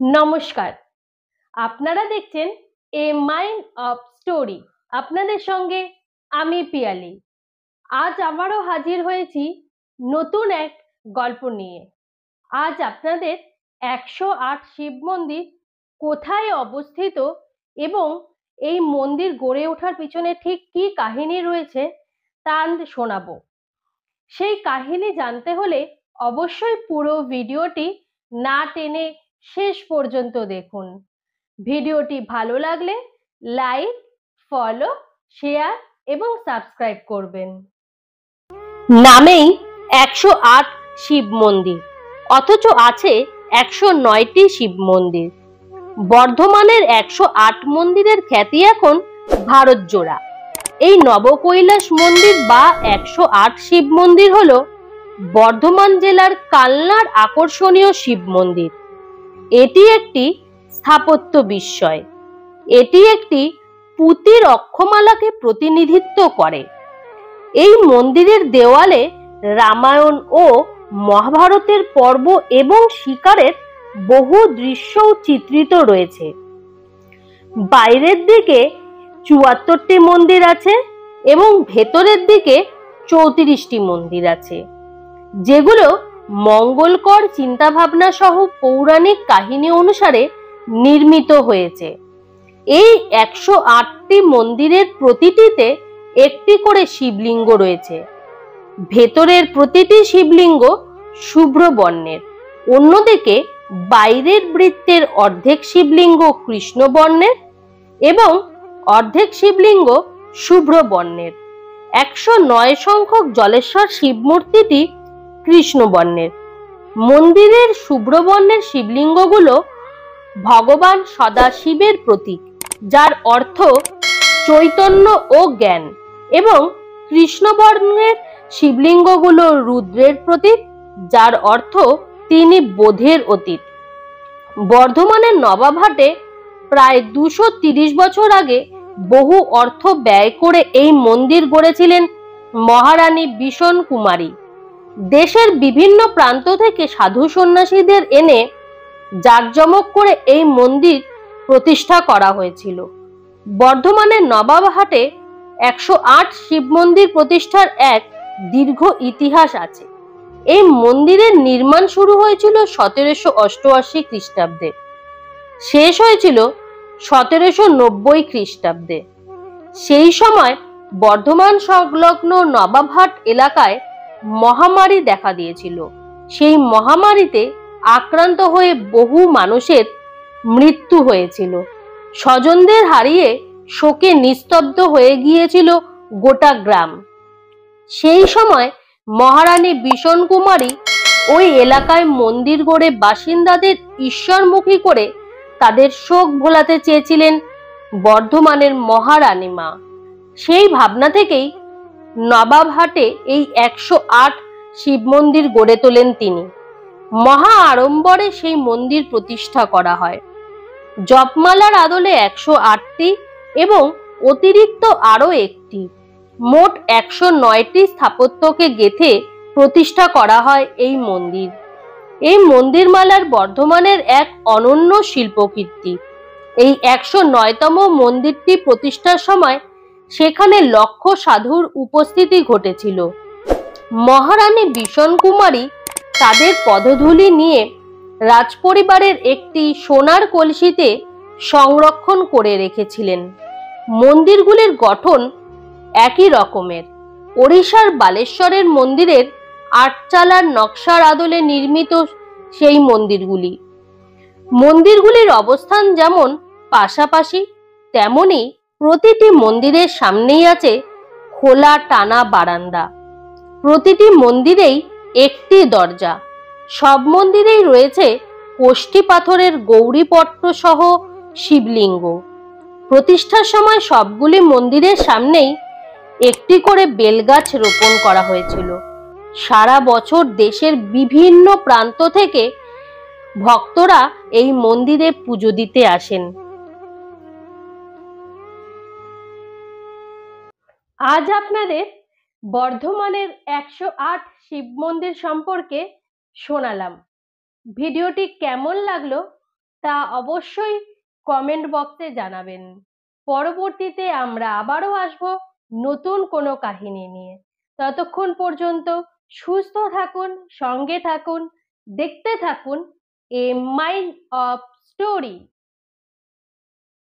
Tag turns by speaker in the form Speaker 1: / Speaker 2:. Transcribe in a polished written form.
Speaker 1: নমস্কার, আপনারা দেখছেন এ মাইন্ড অফ স্টোরি। আপনাদের সঙ্গে আমি পিয়ালি। আজ আবারও হাজির হয়েছি নতুন এক গল্প নিয়ে। আজ আপনাদের 108 শিব মন্দির কোথায় অবস্থিত এবং এই মন্দির গড়ে ওঠার পিছনে ঠিক কি কাহিনী রয়েছে তা শোনাবো। সেই কাহিনী জানতে হলে অবশ্যই পুরো ভিডিওটি না টেনে শেষ পর্যন্ত দেখুন। ভিডিওটি ভালো লাগলে লাইক, ফলো, শেয়ার এবং সাবস্ক্রাইব করবেন। নামেই 108 শিব মন্দির, অথচ আছে 109টি শিব মন্দির। বর্ধমানের 108 মন্দিরের খ্যাতি এখন ভারত জোড়া। এই নবকৈলাস মন্দির বা 108 শিব মন্দির হল বর্ধমান জেলার কালনার আকর্ষণীয় শিব মন্দির। এটি একটি স্থাপত্য বিস্ময়। এটি একটি পুঁতির অক্ষমালাকে প্রতিনিধিত্ব করে। এই মন্দিরের দেওয়ালে রামায়ণ ও মহাভারতের পর্ব এবং শিকারের বহু দৃশ্য চিত্রিত রয়েছে। বাইরের দিকে 74টি মন্দির আছে এবং ভেতরের দিকে 34টি মন্দির আছে, যেগুলো মঙ্গলকর চিন্তাভাবনা সহ পৌরাণিক কাহিনী অনুসারে নির্মিত হয়েছে। এই 108টি মন্দিরের প্রতিটিতে একটি করে শিবলিঙ্গ রয়েছে। ভেতরের প্রতিটি শিবলিঙ্গ শুভ্র বর্ণের, অন্যদিকে বাইরের বৃত্তের অর্ধেক শিবলিঙ্গ কৃষ্ণ বর্ণের এবং অর্ধেক শিবলিঙ্গ শুভ্র বর্ণের। 109 সংখ্যক জলেশ্বর শিব মূর্তিটি কৃষ্ণ বর্ণের। মন্দিরের শুভ্র বর্ণের শিবলিঙ্গগুলো ভগবান সদাশিবের প্রতীক, যার অর্থ চৈতন্য ও জ্ঞান, এবং কৃষ্ণ বর্ণের শিবলিঙ্গগুলো রুদ্রের প্রতীক, যার অর্থ তিনি বোধের অতীত। বর্ধমানের নবাবহাটে প্রায় 230 বছর আগে বহু অর্থ ব্যয় করে এই মন্দির গড়েছিলেন মহারানী বিষণ কুমারী। দেশের বিভিন্ন প্রান্ত থেকে সাধু সন্ন্যাসীদের এনে জাঁকজমক করে এই মন্দির প্রতিষ্ঠা করা হয়েছিল। বর্ধমানের নবাবহাটে 108 শিব মন্দির প্রতিষ্ঠার এক দীর্ঘ ইতিহাস আছে। এই মন্দিরের নির্মাণ শুরু হয়েছিল 1788 খ্রিস্টাব্দে, শেষ হয়েছিল 1790 খ্রিস্টাব্দে। সেই সময় বর্ধমান সংলগ্ন নবাবহাট এলাকায় মহামারী দেখা দিয়েছিল। সেই মহামারীতে আক্রান্ত হয়ে বহু মানুষের মৃত্যু হয়েছিল। স্বজনদের হারিয়ে শোকে নিস্তব্ধ হয়ে গিয়েছিল গোটা গ্রাম। সেই সময় মহারানী বিষণ কুমারী ওই এলাকায় মন্দির গড়ে বাসিন্দাদের ঈশ্বরমুখী করে তাদের শোক ভোলাতে চেয়েছিলেন বর্ধমানের মহারানী মা। সেই ভাবনা থেকেই নবাবহাটে এই 108 শিব মন্দির গড়ে তোলেন তিনি। মহা আড়ম্বরে সেই মন্দির প্রতিষ্ঠা করা হয়। জপমালার আদলে 108টি এবং অতিরিক্ত আরো একটি, মোট 109টি স্থাপত্যকে গেঁথে প্রতিষ্ঠা করা হয় এই মন্দির। এই মন্দিরমালার বর্ধমানের এক অনন্য শিল্পকীর্তি। এই 109তম মন্দিরটি প্রতিষ্ঠার সময় সেখানে লক্ষ সাধুর উপস্থিতি ঘটেছিল। মহারানী বিষণ কুমারী তাদের পদধূলি নিয়ে রাজপরিবারের একটি সোনার কলসিতে সংরক্ষণ করে রেখেছিলেন। মন্দিরগুলির গঠন একই রকমের। ওড়িশার বালেশ্বরের মন্দিরের আটচালার নকশার আদলে নির্মিত সেই মন্দিরগুলি। মন্দিরগুলির অবস্থান যেমন পাশাপাশি, তেমনি প্রতিটি মন্দিরের সামনেই আছে খোলা টানা বারান্দা। প্রতিটি মন্দিরেই একটি দরজা। সব মন্দিরেই রয়েছে কোষ্ঠী পাথরের গৌরীপট্ট সহ শিবলিঙ্গ। প্রতিষ্ঠার সময় সবগুলি মন্দিরের সামনেই একটি করে বেলগাছ রোপণ করা হয়েছিল। সারা বছর দেশের বিভিন্ন প্রান্ত থেকে ভক্তরা এই মন্দিরে পুজো দিতে আসেন। আজ আপনাদের বর্ধমানের 108 শিব মন্দির সম্পর্কে শোনালাম। ভিডিওটি কেমন লাগলো তা অবশ্যই কমেন্ট বক্সে জানাবেন। পরবর্তীতে আমরা আবারও আসবো নতুন কোনো কাহিনী নিয়ে। ততক্ষণ পর্যন্ত সুস্থ থাকুন, সঙ্গে থাকুন, দেখতে থাকুন এ মাইন্ড অফ স্টোরি।